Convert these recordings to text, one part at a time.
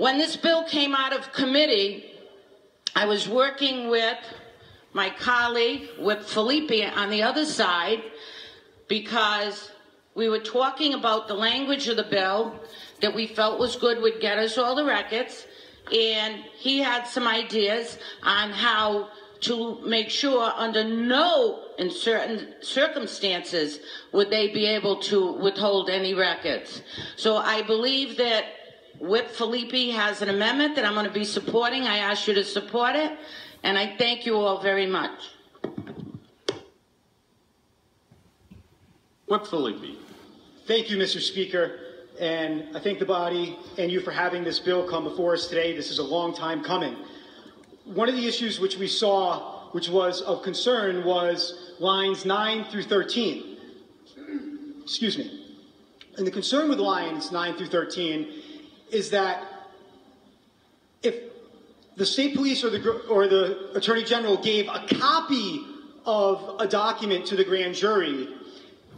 When this bill came out of committee, I was working with my colleague, Whip Felipe, on the other side, because we were talking about the language of the bill that we felt was good, would get us all the records, and he had some ideas on how to make sure under no in certain circumstances would they be able to withhold any records. So I believe that Whip Felipe has an amendment that I'm going to be supporting. I ask you to support it, and I thank you all very much. Whip Felipe. Thank you, Mr. Speaker, and I thank the body and you for having this bill come before us today. This is a long time coming. One of the issues which we saw, which was of concern, was lines 9 through 13. Excuse me. And the concern with lines 9 through 13 is that if the state police or the attorney general gave a copy of a document to the grand jury,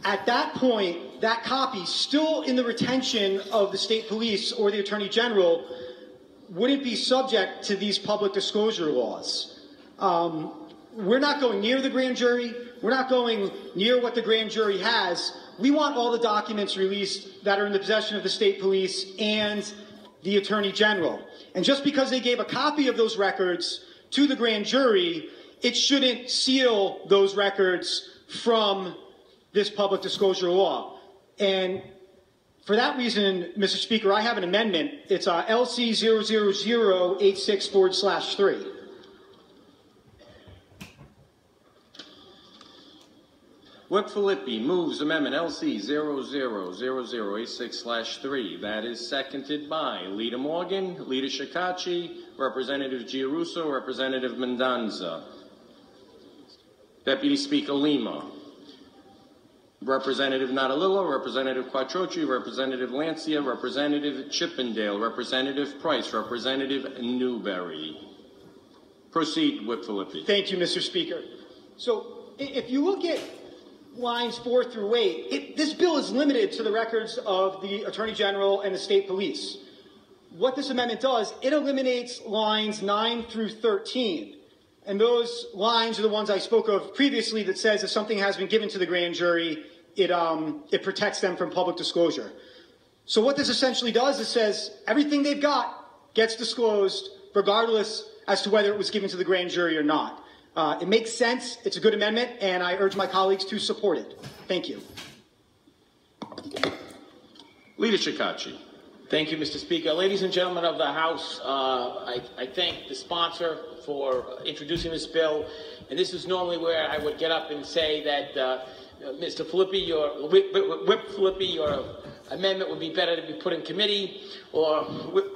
at that point, that copy, still in the retention of the state police or the attorney general, wouldn't be subject to these public disclosure laws. We're not going near the grand jury. We're not going near what the grand jury has. We want all the documents released that are in the possession of the state police and the attorney general. And just because they gave a copy of those records to the grand jury, it shouldn't seal those records from this public disclosure law. And for that reason, Mr. Speaker, I have an amendment. It's LC 00086/3. Whip Felipe moves amendment LC 00086/3. That is seconded by Leader Morgan, Leader Shekarchi, Representative Giarrusso, Representative Mendoza, Deputy Speaker Lima, Representative Natalillo, Representative Quattrochi, Representative Lancia, Representative Chippendale, Representative Price, Representative Newberry. Proceed, Whip Felipe. Thank you, Mr. Speaker. So if you look at lines 4 through 8, this bill is limited to the records of the Attorney General and the state police. What this amendment does, it eliminates lines 9 through 13. And those lines are the ones I spoke of previously that says if something has been given to the grand jury, it protects them from public disclosure. So what this essentially does, it says everything they've got gets disclosed regardless as to whether it was given to the grand jury or not. It makes sense. It's a good amendment, and I urge my colleagues to support it. Thank you. Leader Shekarchi. Thank you, Mr. Speaker. Ladies and gentlemen of the House, I thank the sponsor for introducing this bill. And this is normally where I would get up and say that, Mr. Felipe, Whip Felipe, your amendment would be better to be put in committee, or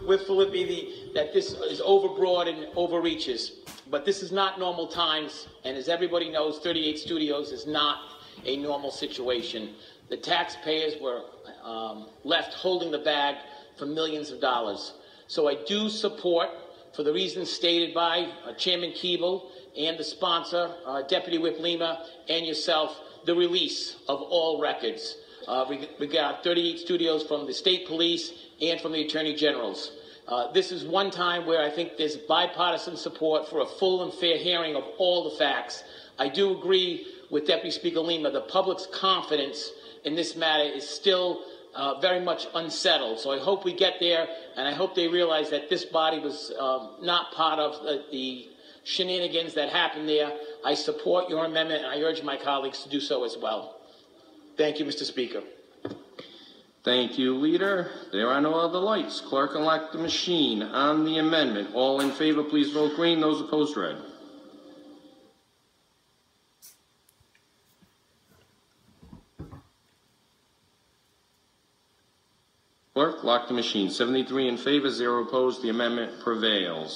Whip Felipe, that this is overbroad and overreaches. But this is not normal times, and as everybody knows, 38 Studios is not a normal situation. The taxpayers were left holding the bag for millions of dollars. So I do support, for the reasons stated by Chairman Keeble and the sponsor, Deputy Whip Lima, and yourself, the release of all records. We got 38 Studios from the state police and from the attorney generals. This is one time where I think there's bipartisan support for a full and fair hearing of all the facts. I do agree with Deputy Speaker Lima. The public's confidence in this matter is still very much unsettled. So I hope we get there, and I hope they realize that this body was not part of the shenanigans that happened there. I support your amendment, and I urge my colleagues to do so as well. Thank you, Mr. Speaker. Thank you, Leader. There are no other lights. Clerk, elect the machine on the amendment. All in favor, please vote green. Those opposed, red. Clerk, lock the machine. 73 in favor, 0 opposed. The amendment prevails.